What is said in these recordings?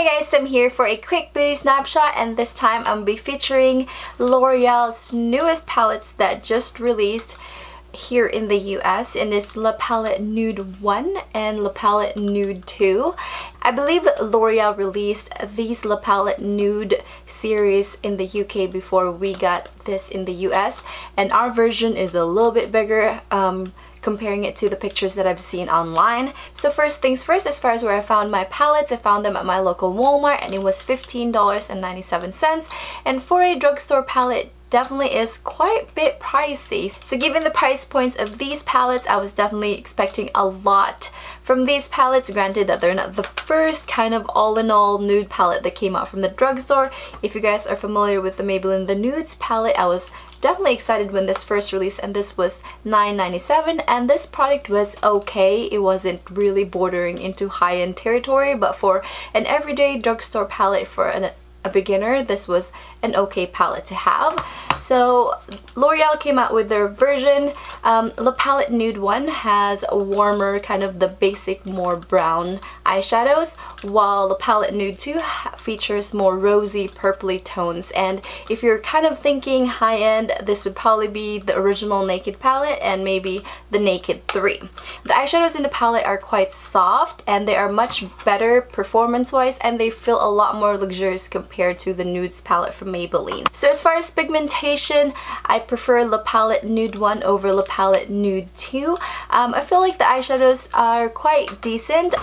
guys, I'm here for a quick beauty snapshot, and this time I'm be featuring L'Oreal's newest palettes that just released here in the US, and it's La Palette Nude 1 and La Palette Nude 2. I believe L'Oreal released these La Palette Nude series in the UK before we got this in the US, and our version is a little bit bigger comparing it to the pictures that I've seen online. So first things first, as far as where I found my palettes, I found them at my local Walmart and it was $15.97, and for a drugstore palette definitely is quite a bit pricey. So given the price points of these palettes, I was definitely expecting a lot from these palettes, granted that they're not the first kind of all-in-all nude palette that came out from the drugstore. If you guys are familiar with the Maybelline The Nudes palette, I was definitely excited when this first released, and this was $9.97, and this product was okay. It wasn't really bordering into high-end territory, but for an everyday drugstore palette for a beginner, this was an okay palette to have. So L'Oreal came out with their version. La Palette Nude 1 has a warmer, kind of the basic, more brown eyeshadows, while La Palette Nude 2 features more rosy, purpley tones. And if you're kind of thinking high-end, this would probably be the original Naked palette and maybe the Naked 3. The eyeshadows in the palette are quite soft, and they are much better performance-wise, and they feel a lot more luxurious compared to the Nudes palette from Maybelline. So as far as pigmentation, I prefer La Palette Nude 1 over La Palette Nude 2. I feel like the eyeshadows are quite decent,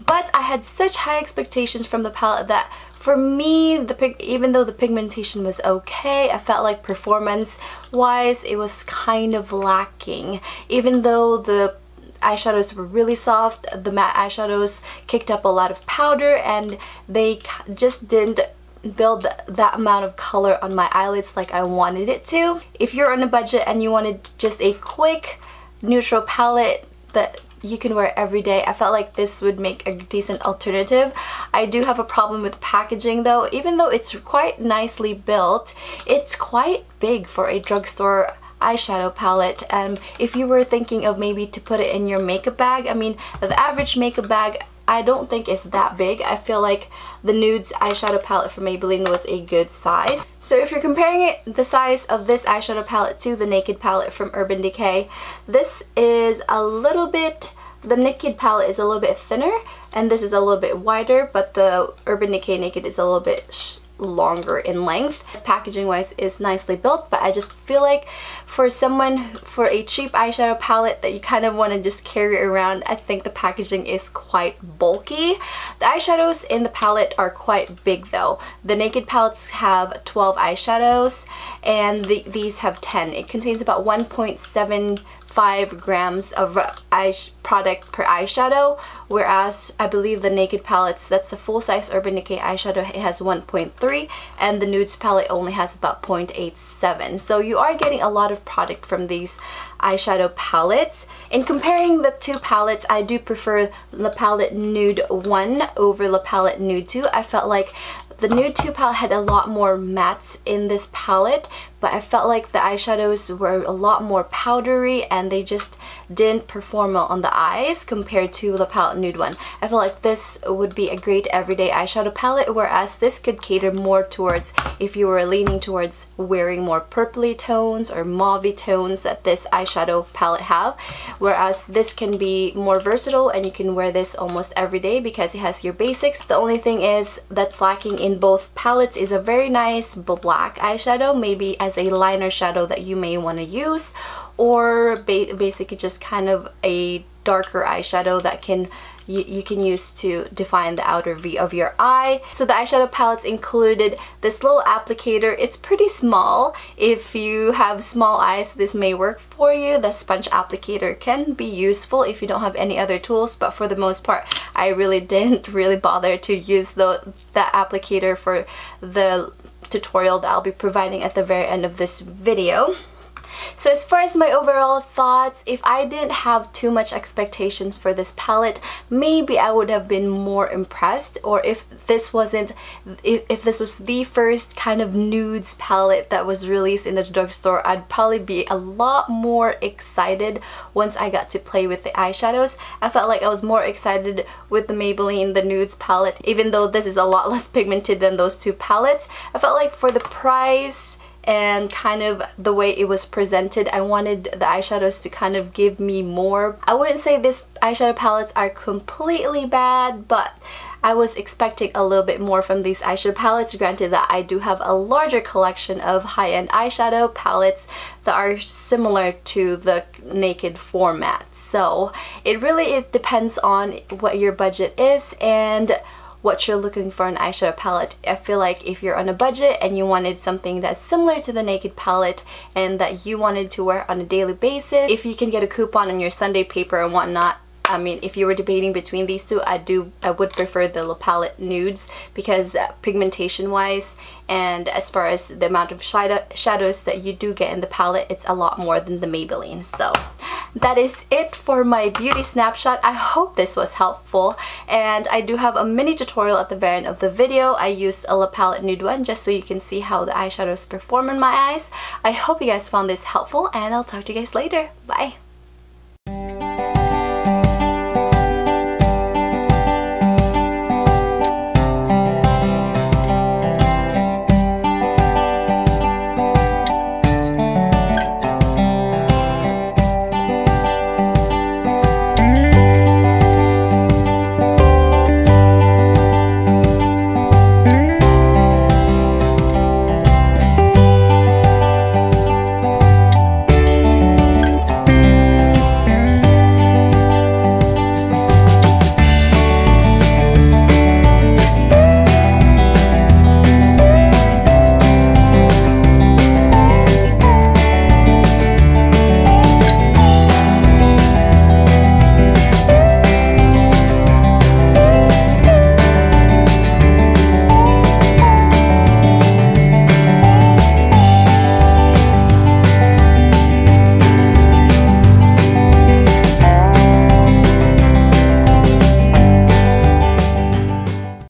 but I had such high expectations from the palette that for me, even though the pigmentation was okay, I felt like performance-wise it was kind of lacking. Even though the eyeshadows were really soft, the matte eyeshadows kicked up a lot of powder, and they just didn't build that amount of color on my eyelids like I wanted it to. If you're on a budget and you wanted just a quick neutral palette that you can wear every day, I felt like this would make a decent alternative. I do have a problem with packaging though. Even though it's quite nicely built, it's quite big for a drugstore eyeshadow palette. And if you were thinking of maybe to put it in your makeup bag, I mean, the average makeup bag I don't think it's that big. I feel like the Nudes eyeshadow palette from Maybelline was a good size. So if you're comparing the size of this eyeshadow palette to the Naked palette from Urban Decay, this is a little bit, the Naked palette is a little bit thinner and this is a little bit wider, but the Urban Decay Naked is a little bit longer in length. This packaging wise is nicely built, but I just feel like for a cheap eyeshadow palette that you kind of want to just carry around, I think the packaging is quite bulky. The eyeshadows in the palette are quite big though. The Naked palettes have 12 eyeshadows and these have 10. It contains about 1.75 grams of product per eyeshadow, whereas I believe the Naked palettes, that's the full-size Urban Decay eyeshadow, it has 1.3, and the Nudes palette only has about 0.87. So you are getting a lot of product from these eyeshadow palettes. In comparing the two palettes, I do prefer La Palette Nude 1 over La Palette Nude 2. I felt like the Nude 2 palette had a lot more mattes in this palette, but I felt like the eyeshadows were a lot more powdery and they just didn't perform well on the eyes compared to La Palette Nude 1. I feel like this would be a great everyday eyeshadow palette, whereas this could cater more towards if you were leaning towards wearing more purpley tones or mauvey tones that this eyeshadow palette have, whereas this can be more versatile and you can wear this almost every day because it has your basics. The only thing is that's lacking in both palettes is a very nice black eyeshadow, maybe as a liner shadow that you may want to use, or basically just kind of a darker eyeshadow that you can use to define the outer V of your eye. So the eyeshadow palettes included this little applicator. It's pretty small. If you have small eyes, this may work for you. The sponge applicator can be useful if you don't have any other tools, but for the most part, I really didn't bother to use that applicator for the tutorial that I'll be providing at the very end of this video. So as far as my overall thoughts, if I didn't have too much expectations for this palette, maybe I would have been more impressed. Or if this wasn't, if this was the first kind of nudes palette that was released in the drugstore, I'd probably be a lot more excited once I got to play with the eyeshadows. I felt like I was more excited with the Maybelline, the Nudes palette, even though this is a lot less pigmented than those two palettes. I felt like for the price and kind of the way it was presented, I wanted the eyeshadows to kind of give me more. I wouldn't say these eyeshadow palettes are completely bad, but I was expecting a little bit more from these eyeshadow palettes. Granted that I do have a larger collection of high-end eyeshadow palettes that are similar to the Naked format. So it depends on what your budget is and what you're looking for in an eyeshadow palette. I feel like if you're on a budget and you wanted something that's similar to the Naked palette and that you wanted to wear on a daily basis, if you can get a coupon on your Sunday paper and whatnot, I mean, if you were debating between these two, I would prefer the La Palette Nudes because pigmentation wise and as far as the amount of shadows that you do get in the palette, it's a lot more than the Maybelline. So that is it for my beauty snapshot. I hope this was helpful, and I do have a mini tutorial at the very end of the video. I used a La Palette Nude one just so you can see how the eyeshadows perform in my eyes. I hope you guys found this helpful, and I'll talk to you guys later. Bye!